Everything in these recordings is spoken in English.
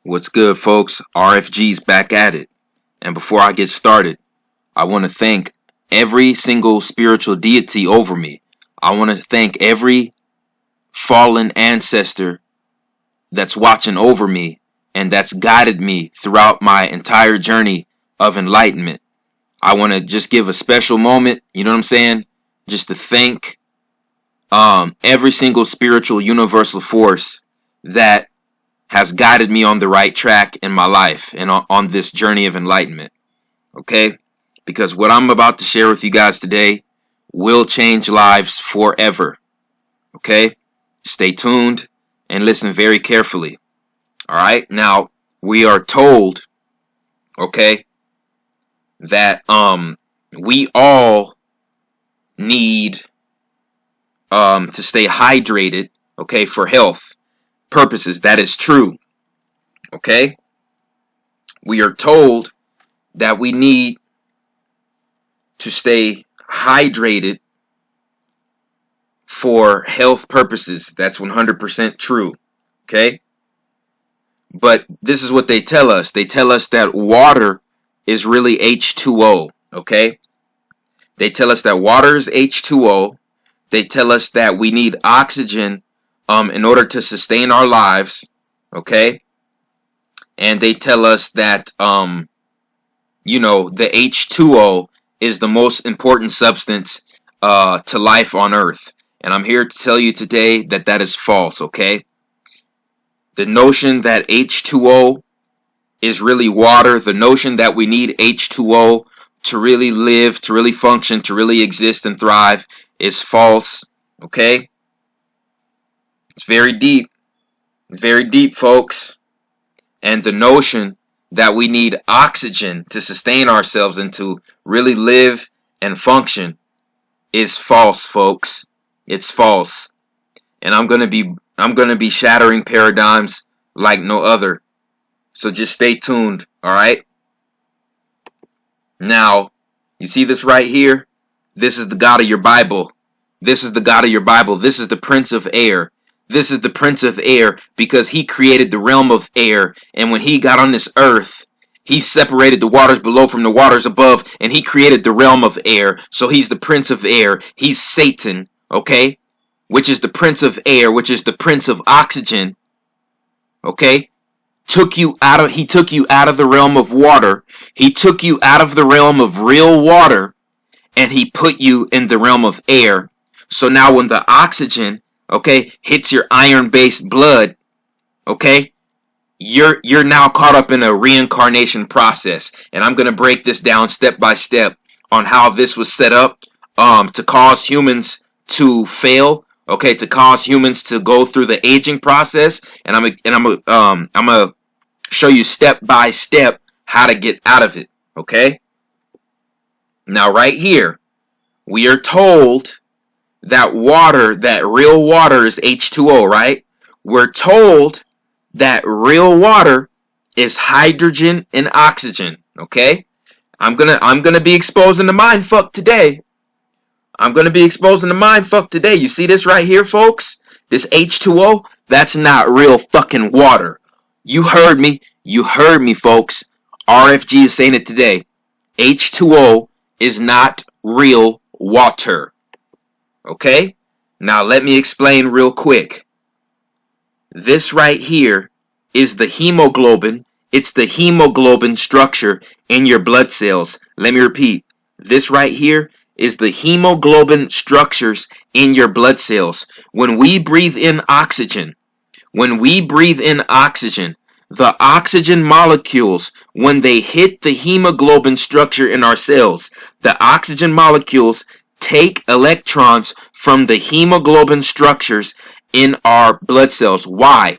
What's good, folks? RFG's back at it. And before I get started, I want to thank every single spiritual deity over me. I want to thank every fallen ancestor that's watching over me and that's guided me throughout my entire journey of enlightenment. I want to just give a special moment, you know what I'm saying? Just to thank every single spiritual universal force that has guided me on the right track in my life and on this journey of enlightenment. Okay? Because what I'm about to share with you guys today will change lives forever. Okay? Stay tuned and listen very carefully. All right? Now, we are told, okay, that we all need to stay hydrated, okay, for health purposes. That is true. Okay? We are told that we need to stay hydrated for health purposes. That's 100% true. Okay? But this is what they tell us. They tell us that water is really H2O. Okay? They tell us that water is H2O. They tell us that we need oxygen in order to sustain our lives, okay? And they tell us that, the H2O is the most important substance to life on Earth. And I'm here to tell you today that that is false, okay? The notion that H2O is really water, the notion that we need H2O to really live, to really function, to really exist and thrive is false, okay? It's very deep, folks. And the notion that we need oxygen to sustain ourselves and to really live and function is false, folks. It's false. And I'm gonna be shattering paradigms like no other. So just stay tuned, all right? Now, you see this right here? This is the God of your Bible. This is the God of your Bible. This is the Prince of Air. This is the Prince of Air because he created the realm of air. And when he got on this earth, he separated the waters below from the waters above. And he created the realm of air. So he's the Prince of Air. He's Satan, okay? Which is the Prince of Air, which is the Prince of Oxygen, okay? He took you out of the realm of water. He took you out of the realm of real water. And he put you in the realm of air. So now when the oxygen, okay, hits your iron-based blood, okay, you're now caught up in a reincarnation process. And I'm going to break this down step by step on how this was set up to cause humans to fail, okay, to cause humans to go through the aging process. And I'm gonna show you step by step how to get out of it, okay? Now right here, we are told that water, that real water is H2O, right? We're told that real water is hydrogen and oxygen, okay? I'm gonna be exposing the mind fuck today. You see this right here, folks? This H2O, that's not real fucking water. You heard me, folks. RFG is saying it today. H2O is not real water. Okay? Now let me explain real quick. This right here is the hemoglobin. It's the hemoglobin structure in your blood cells. Let me repeat. This right here is the hemoglobin structures in your blood cells. When we breathe in oxygen, the oxygen molecules, when they hit the hemoglobin structure in our cells, the oxygen molecules take electrons from the hemoglobin structures in our blood cells. Why?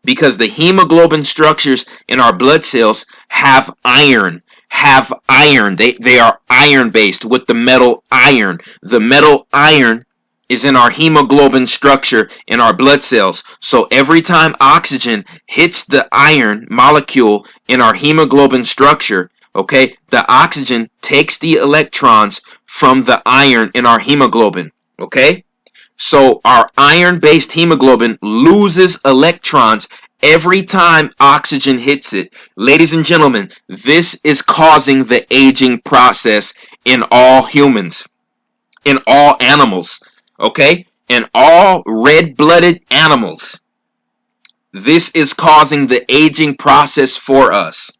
Because the hemoglobin structures in our blood cells have iron. They are iron based with the metal iron. The metal iron is in our hemoglobin structure in our blood cells. So every time oxygen hits the iron molecule in our hemoglobin structure, okay, the oxygen takes the electrons from the iron in our hemoglobin, okay? So our iron-based hemoglobin loses electrons Every time oxygen hits it, ladies and gentlemen, this is causing the aging process in all humans, in all animals, okay? In all red-blooded animals. This is causing the aging process for us.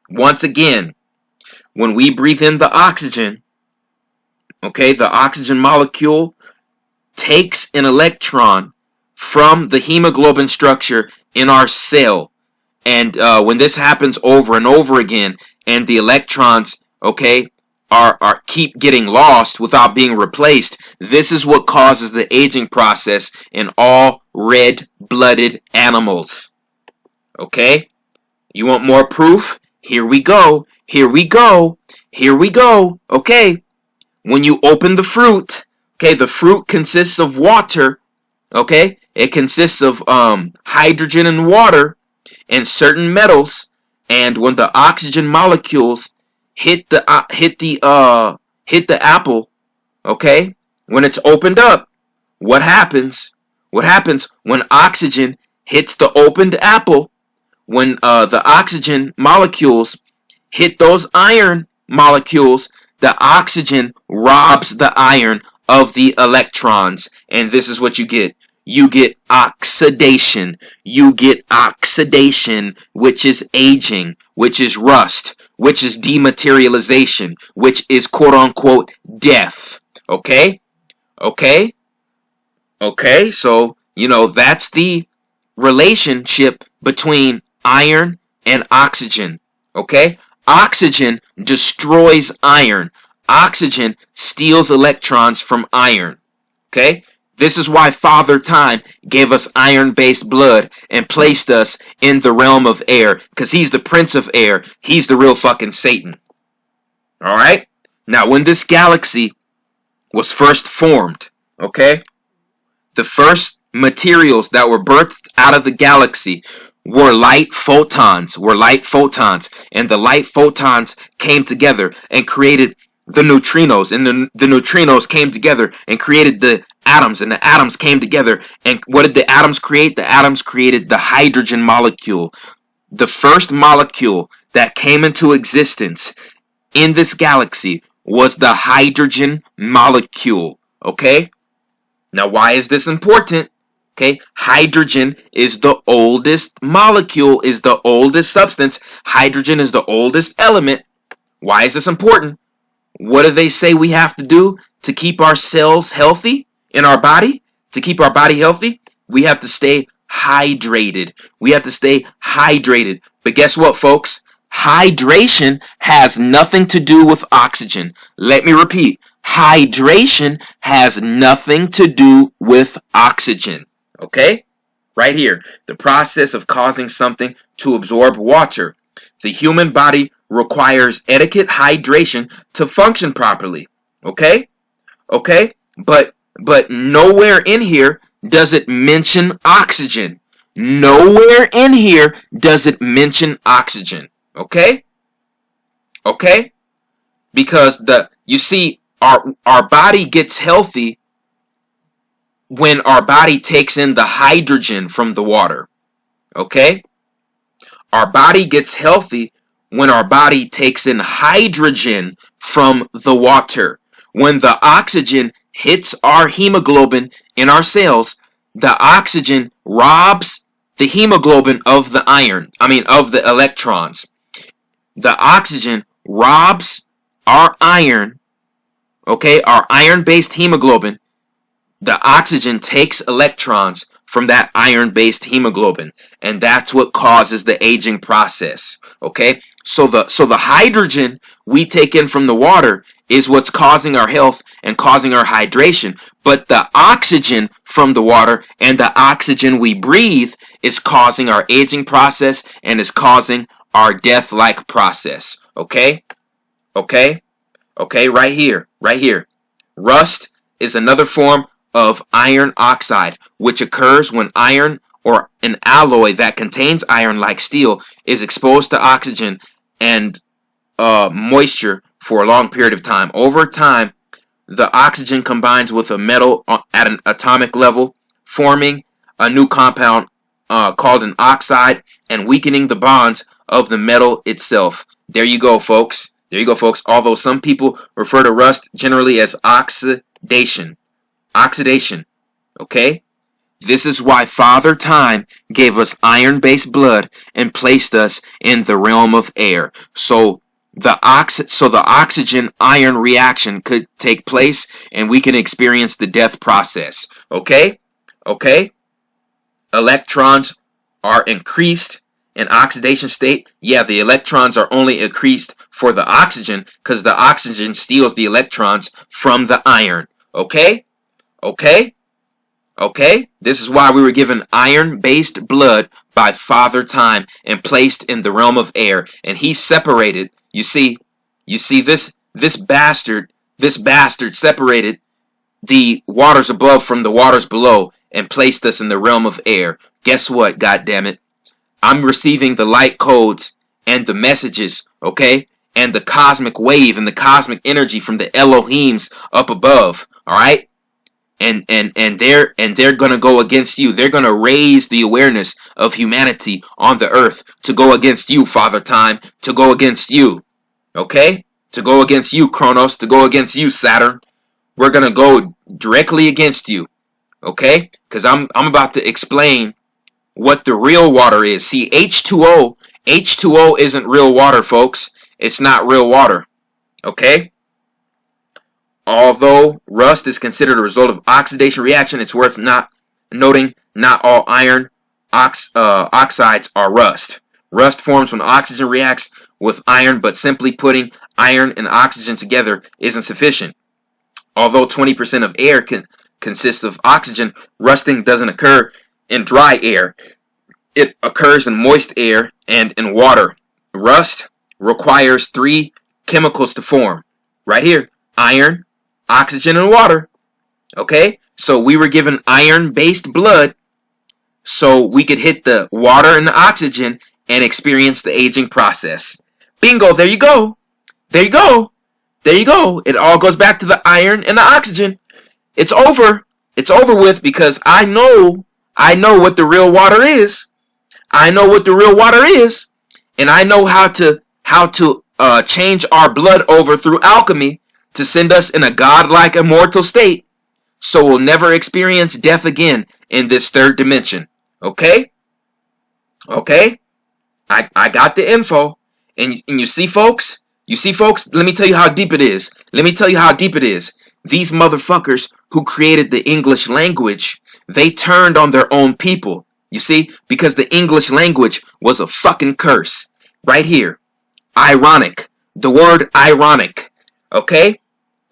Once again, when we breathe in the oxygen, okay, the oxygen molecule takes an electron from the hemoglobin structure in our cell. And when this happens over and over again, and the electrons, okay, are keep getting lost without being replaced, this is what causes the aging process in all red-blooded animals. Okay? You want more proof? Here we go. Here we go. Here we go. Okay? When you open the fruit, okay, the fruit consists of water, okay? It consists of hydrogen and water and certain metals, and when the oxygen molecules hit the apple, okay? When it's opened up, what happens? What happens when oxygen hits the opened apple? When the oxygen molecules hit those iron molecules, the oxygen robs the iron of the electrons, and this is what you get. You get oxidation. You get oxidation, which is aging, which is rust, which is dematerialization, which is quote-unquote death. Okay? Okay? Okay, so, you know, that's the relationship between iron and oxygen. Okay? Oxygen destroys iron. Oxygen steals electrons from iron. Okay? This is why Father Time gave us iron-based blood and placed us in the realm of air, because he's the Prince of Air. He's the real fucking Satan. Alright? Now, when this galaxy was first formed, okay, the first materials that were birthed out of the galaxy were light photons, and the light photons came together and created the neutrinos, and the neutrinos came together and created the atoms, and the atoms came together, and what did the atoms create? The atoms created the hydrogen molecule. The first molecule that came into existence in this galaxy was the hydrogen molecule, okay? Now, why is this important? Okay, hydrogen is the oldest molecule, is the oldest substance. Hydrogen is the oldest element. Why is this important? What do they say we have to do to keep our cells healthy in our body? To keep our body healthy, we have to stay hydrated. We have to stay hydrated. But guess what, folks? Hydration has nothing to do with oxygen. Let me repeat. Hydration has nothing to do with oxygen. Okay? Right here. The process of causing something to absorb water. The human body requires adequate hydration to function properly. Okay? Okay? But nowhere in here does it mention oxygen. Nowhere in here does it mention oxygen. Okay? Okay? Because you see, our body gets healthy when our body takes in the hydrogen from the water. Okay? Our body gets healthy when our body takes in hydrogen from the water. When the oxygen hits our hemoglobin in our cells, the oxygen robs the hemoglobin of the of the electrons. The oxygen robs our iron, okay, our iron-based hemoglobin. The oxygen takes electrons from that iron-based hemoglobin, and that's what causes the aging process. Okay, so the hydrogen we take in from the water is what's causing our health and causing our hydration, but the oxygen from the water and the oxygen we breathe is causing our aging process and is causing our death-like process. Okay, okay, okay, right here. Rust is another form of iron oxide, which occurs when iron or an alloy that contains iron like steel is exposed to oxygen and moisture for a long period of time. Over time, the oxygen combines with a metal at an atomic level, forming a new compound called an oxide and weakening the bonds of the metal itself. There you go, folks. There you go, folks. Although some people refer to rust generally as oxidation. Oxidation. Okay? This is why Father Time gave us iron-based blood and placed us in the realm of air. So the oxygen-iron reaction could take place and we can experience the death process. Okay? Okay? Electrons are increased in oxidation state. Yeah, the electrons are only increased for the oxygen because the oxygen steals the electrons from the iron. Okay? Okay? Okay? This is why we were given iron-based blood by Father Time and placed in the realm of air. And he separated, you see this bastard separated the waters above from the waters below and placed us in the realm of air. Guess what, goddammit? I'm receiving the light codes and the messages, okay? And the cosmic wave and the cosmic energy from the Elohims up above, all right? And they're gonna go against you. They're gonna raise the awareness of humanity on the earth to go against you, Father Time, to go against you, okay? To go against you, Kronos, to go against you, Saturn. We're gonna go directly against you, okay? Because I'm about to explain what the real water is. See, H2O isn't real water, folks. It's not real water, okay? Although rust is considered a result of oxidation reaction, it's worth noting not all iron oxides are rust. Rust forms when oxygen reacts with iron, but simply putting iron and oxygen together isn't sufficient. Although 20% of air consists of oxygen, rusting doesn't occur in dry air. It occurs in moist air and in water. Rust requires 3 chemicals to form. Right here, iron, oxygen, and water. Okay? So we were given iron-based blood so we could hit the water and the oxygen and experience the aging process. Bingo, there you go. There you go. There you go. It all goes back to the iron and the oxygen. It's over. It's over with because I know what the real water is. I know what the real water is. And I know how to change our blood over through alchemy to send us in a godlike immortal state so we'll never experience death again in this third dimension. Okay? Okay? I got the info. And you see, folks? You see, folks? Let me tell you how deep it is. Let me tell you how deep it is. These motherfuckers who created the English language, they turned on their own people. You see? Because the English language was a fucking curse. Right here. Ironic. The word ironic. Okay?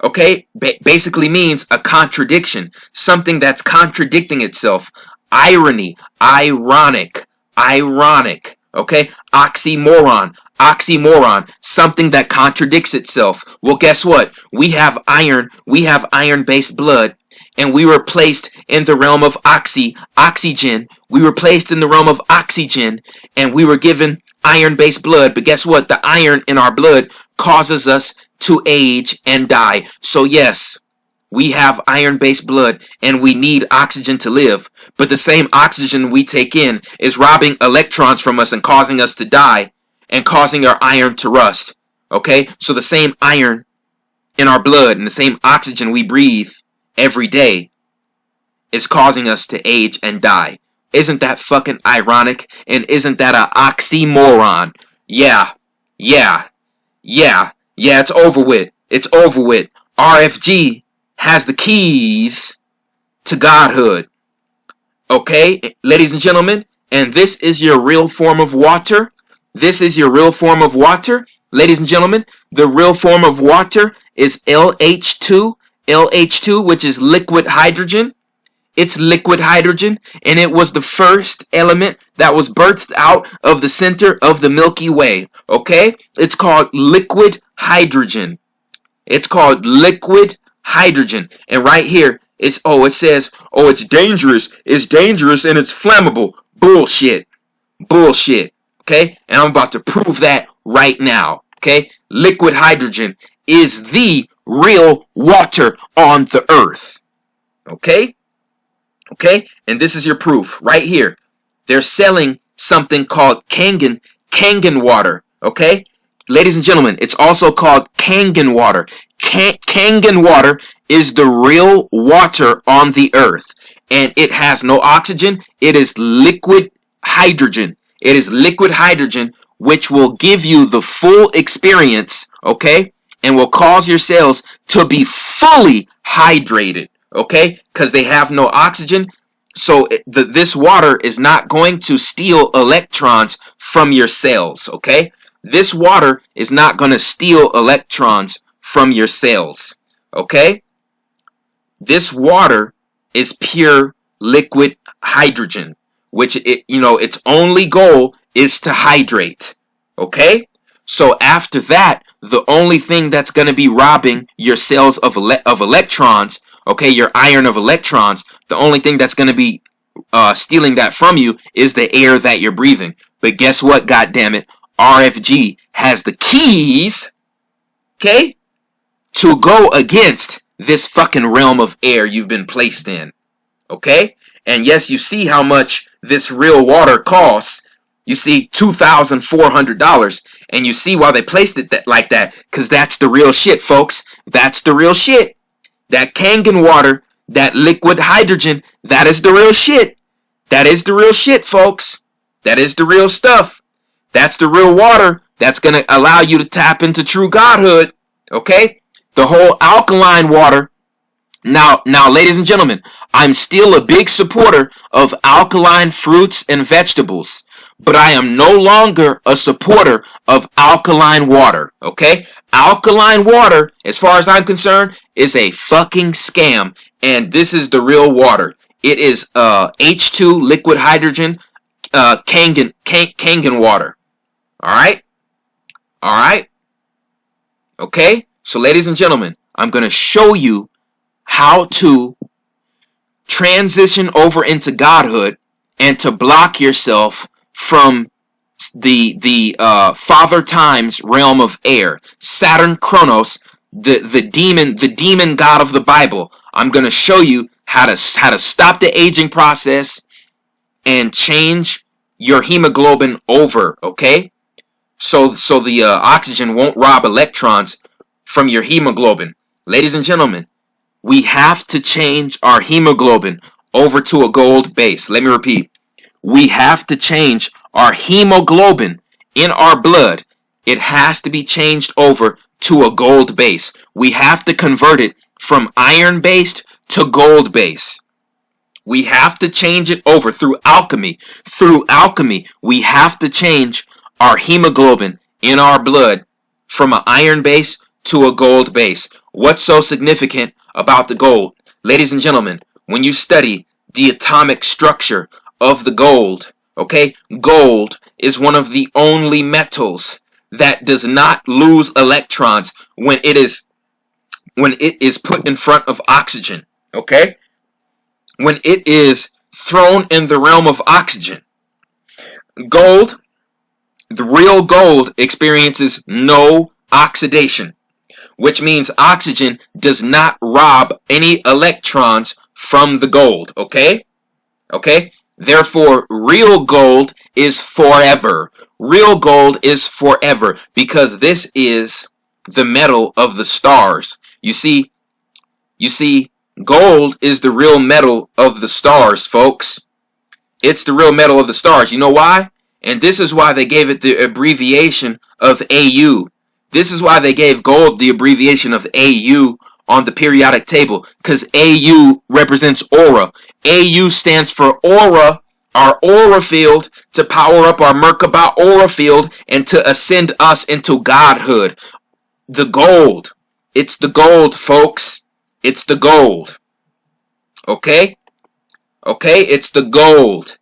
Okay? Basically means a contradiction. Something that's contradicting itself. Irony. Ironic. Ironic. Okay? Oxymoron. Oxymoron. Something that contradicts itself. Well, guess what? We have iron. We have iron-based blood. And we were placed in the realm of oxygen. We were placed in the realm of oxygen. And we were given iron-based blood. But guess what? The iron in our blood causes us to age and die. So yes, we have iron-based blood and we need oxygen to live. But the same oxygen we take in is robbing electrons from us and causing us to die and causing our iron to rust. Okay? So the same iron in our blood and the same oxygen we breathe every day is causing us to age and die. Isn't that fucking ironic? And isn't that an oxymoron? Yeah. Yeah. Yeah. Yeah, it's over with. It's over with. RFG has the keys to godhood. Okay, ladies and gentlemen, and this is your real form of water. This is your real form of water. Ladies and gentlemen, the real form of water is LH2. LH2, which is liquid hydrogen. It's liquid hydrogen, and it was the first element that was birthed out of the center of the Milky Way. Okay? It's called liquid hydrogen. It's called liquid hydrogen. And right here, it says, it's dangerous. It's dangerous and it's flammable. Bullshit. Bullshit. Okay? And I'm about to prove that right now. Okay? Liquid hydrogen is the real water on the earth. Okay? Okay? And this is your proof right here. They're selling something called Kangen water. Okay, ladies and gentlemen, it's also called Kangen water. Kangen water is the real water on the earth, and it has no oxygen. It is liquid hydrogen. It is liquid hydrogen, which will give you the full experience, okay, and will cause your cells to be fully hydrated, okay, because they have no oxygen. So this water is not going to steal electrons from your cells, okay? This water is not going to steal electrons from your cells, okay? This water is pure liquid hydrogen, which its only goal is to hydrate, okay? So after that, the only thing that's going to be robbing your cells of electrons, okay, your iron of electrons, the only thing that's going to be stealing that from you is the air that you're breathing. But guess what, goddammit? RFG has the keys, okay, to go against this fucking realm of air you've been placed in, okay? And yes, you see how much this real water costs. You see $2,400, and you see why they placed it like that, because that's the real shit, folks. That's the real shit. That Kangen water, that liquid hydrogen, that is the real shit. That is the real shit, folks. That is the real stuff. That's the real water that's going to allow you to tap into true godhood, okay? The whole alkaline water. Now, ladies and gentlemen, I'm still a big supporter of alkaline fruits and vegetables, but I am no longer a supporter of alkaline water, okay? Alkaline water, as far as I'm concerned, is a fucking scam, and this is the real water. It is H2 liquid hydrogen Kangen water. All right? Okay? So, ladies and gentlemen, I'm going to show you how to transition over into godhood and to block yourself from the Father Time's realm of air, Saturn Kronos, the demon god of the Bible. I'm going to show you how to stop the aging process and change your hemoglobin over, okay? So the oxygen won't rob electrons from your hemoglobin. Ladies and gentlemen, we have to change our hemoglobin over to a gold base. Let me repeat. We have to change our hemoglobin in our blood. It has to be changed over to a gold base. We have to convert it from iron-based to gold-based. We have to change it over through alchemy. Through alchemy, we have to change our hemoglobin in our blood from an iron base to a gold base. What's so significant about the gold? Ladies and gentlemen, when you study the atomic structure of the gold, okay, gold is one of the only metals that does not lose electrons when it is put in front of oxygen, okay? When it is thrown in the realm of oxygen. Gold, the real gold, experiences no oxidation, which means oxygen does not rob any electrons from the gold, okay? Okay? Therefore, real gold is forever. Real gold is forever because this is the metal of the stars. You see, gold is the real metal of the stars, folks. It's the real metal of the stars. You know why? And this is why they gave it the abbreviation of AU. This is why they gave gold the abbreviation of AU on the periodic table, because AU represents aura. AU stands for aura, our aura field, to power up our Merkaba aura field and to ascend us into godhood. The gold. It's the gold, folks. It's the gold. Okay? Okay? It's the gold.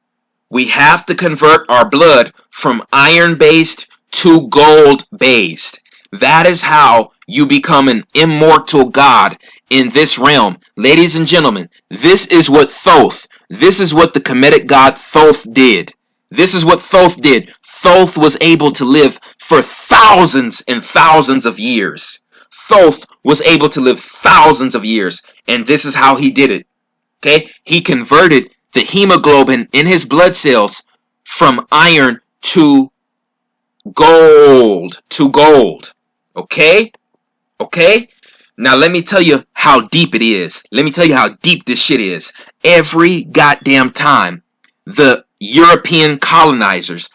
We have to convert our blood from iron-based to gold-based. That is how you become an immortal god in this realm. Ladies and gentlemen, this is what Thoth, this is what the Kemetic god Thoth did. This is what Thoth did. Thoth was able to live for thousands and thousands of years. Thoth was able to live thousands of years, and this is how he did it. Okay? He converted the hemoglobin in his blood cells from iron to gold. Okay? Okay? Now let me tell you how deep it is. Let me tell you how deep this shit is. Every goddamn time the European colonizers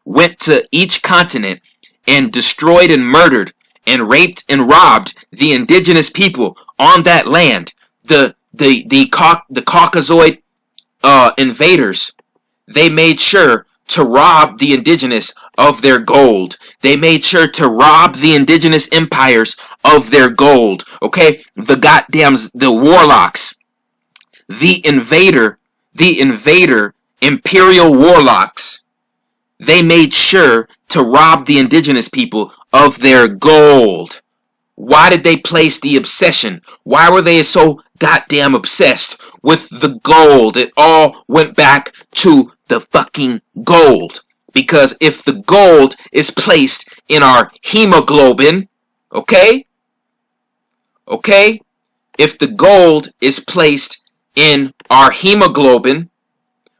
went to each continent and destroyed and murdered and raped and robbed the indigenous people on that land, the Caucasoid invaders, they made sure to rob the indigenous of their gold. They made sure to rob the indigenous empires of their gold. Okay? The warlocks, the invader imperial warlocks, they made sure to rob the indigenous people of their gold. Why did they place the obsession? Why were they so goddamn obsessed with the gold? It all went back to the fucking gold. Because if the gold is placed in our hemoglobin, okay? If the gold is placed in our hemoglobin,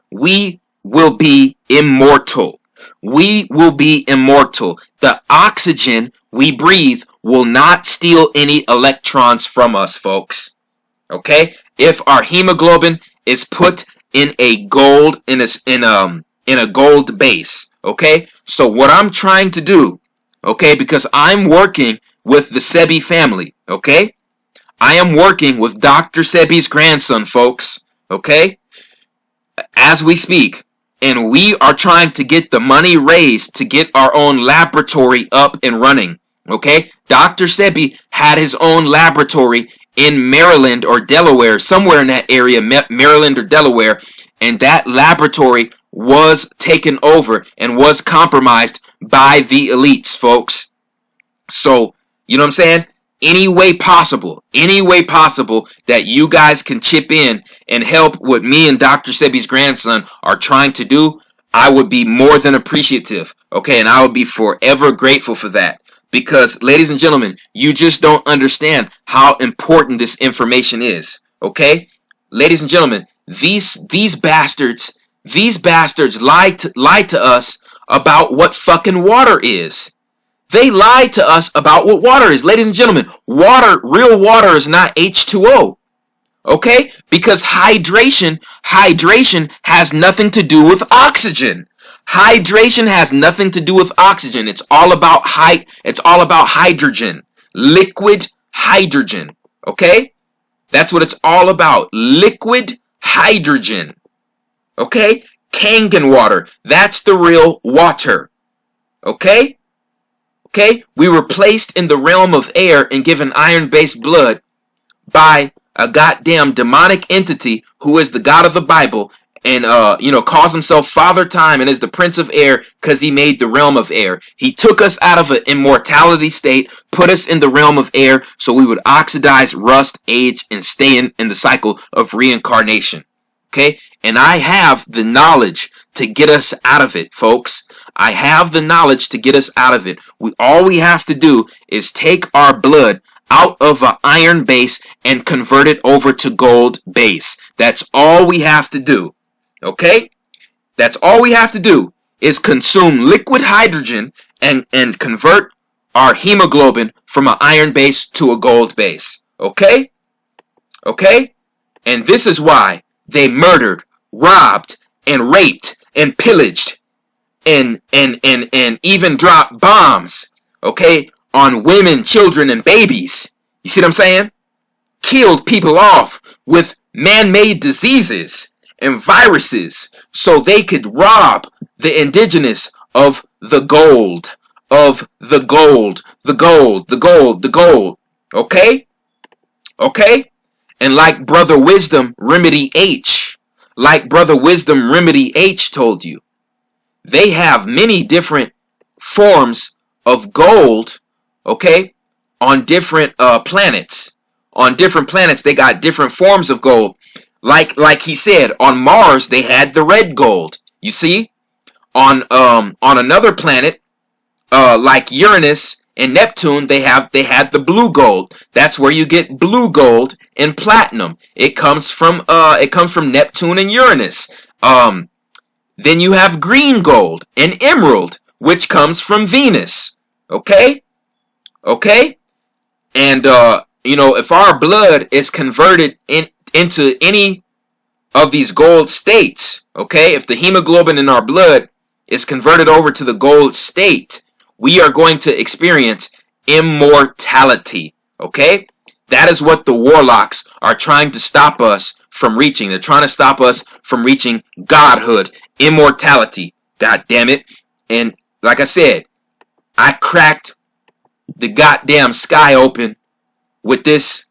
we will be immortal. We will be immortal. The oxygen we breathe will not steal any electrons from us, folks. Okay? If our hemoglobin is put in a gold in a gold base, okay? So what I'm trying to do, okay, because I'm working with the Sebi family, okay? I am working with Dr. Sebi's grandson, folks, okay? As we speak, and we are trying to get the money raised to get our own laboratory up and running, okay? Dr. Sebi had his own laboratory in Maryland or Delaware, somewhere in that area, Maryland or Delaware, and that laboratory was taken over and was compromised by the elites, folks. So, you know what I'm saying? Any way possible that you guys can chip in and help what me and Dr. Sebi's grandson are trying to do, I would be more than appreciative, okay? And I would be forever grateful for that. Because, ladies and gentlemen, you just don't understand how important this information is, okay? Ladies and gentlemen, these bastards lied to us about what fucking water is. They lied to us about what water is. Ladies and gentlemen, real water is not H2O. Okay? Because hydration has nothing to do with oxygen. Hydration has nothing to do with oxygen. It's all about hydrogen. Liquid hydrogen. Okay? That's what it's all about. Liquid hydrogen. Okay? Kangen water. That's the real water. Okay? Okay? We were placed in the realm of air and given iron-based blood by a goddamn demonic entity who is the God of the Bible and, calls himself Father Time and is the Prince of Air because he made the realm of air. He took us out of an immortality state, put us in the realm of air so we would oxidize, rust, age, and stay in the cycle of reincarnation. Okay? And I have the knowledge to get us out of it, folks. I have the knowledge to get us out of it. All we have to do is take our blood out of an iron base and convert it over to gold base. That's all we have to do. Okay? That's all we have to do is consume liquid hydrogen and convert our hemoglobin from an iron base to a gold base. Okay? Okay? And this is why they murdered, robbed, and raped, and pillaged, and even dropped bombs, okay, on women, children, and babies. You see what I'm saying? Killed people off with man-made diseases and viruses so they could rob the indigenous of the gold, okay? Okay? And like Brother Wisdom Remedy H told you, they have many different forms of gold, okay, on different planets. On different planets, they got different forms of gold. Like he said, on Mars, they had the red gold. You see? On another planet, like Uranus In Neptune, they had the blue gold. That's where you get blue gold and platinum. It comes from Neptune and Uranus. Then you have green gold and emerald, which comes from Venus. Okay? Okay? And if our blood is converted into any of these gold states, okay? If the hemoglobin in our blood is converted over to the gold state, we are going to experience immortality, okay? That is what the warlocks are trying to stop us from reaching. They're trying to stop us from reaching godhood, immortality, god damn it. And like I said, I cracked the goddamn sky open with this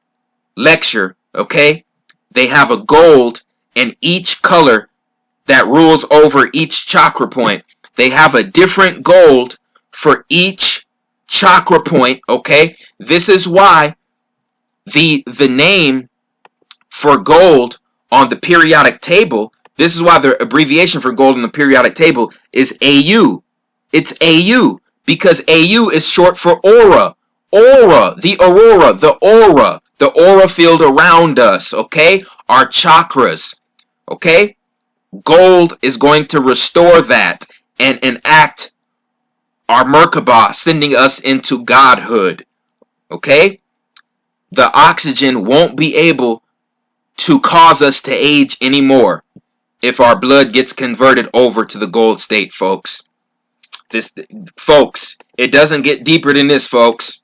lecture, okay? They have a gold in each color that rules over each chakra point. They have a different gold for each chakra point, okay? This is why the name for gold on the periodic table, this is why the abbreviation for gold on the periodic table is AU. It's AU because AU is short for aura. Aura, the aurora, the aura field around us, okay? Our chakras, okay? Gold is going to restore that and enact our Merkabah, sending us into godhood, okay? The oxygen won't be able to cause us to age anymore if our blood gets converted over to the gold state, folks. Folks, it doesn't get deeper than this, folks.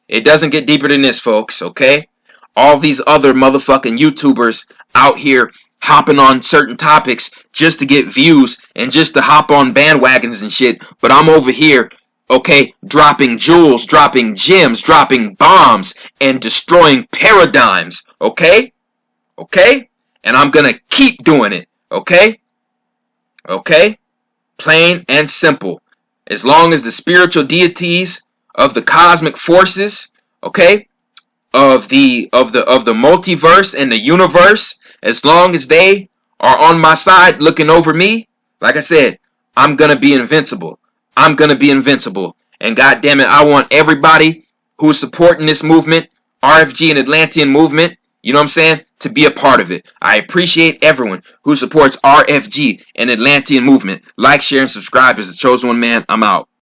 It doesn't get deeper than this, folks, okay? All these other motherfucking YouTubers out here hopping on certain topics just to get views and just to hop on bandwagons and shit. But I'm over here, okay, dropping jewels, dropping gems, dropping bombs, and destroying paradigms, okay? Okay? And I'm gonna keep doing it, okay? Okay? Plain and simple. As long as the spiritual deities of the cosmic forces, okay, of the multiverse and the universe, as long as they are on my side looking over me, like I said, I'm gonna be invincible. I'm gonna be invincible. And god damn it, I want everybody who's supporting this movement, RFG and Atlantean movement, you know what I'm saying, to be a part of it. I appreciate everyone who supports RFG and Atlantean movement. Like, share, and subscribe as the chosen one man. I'm out.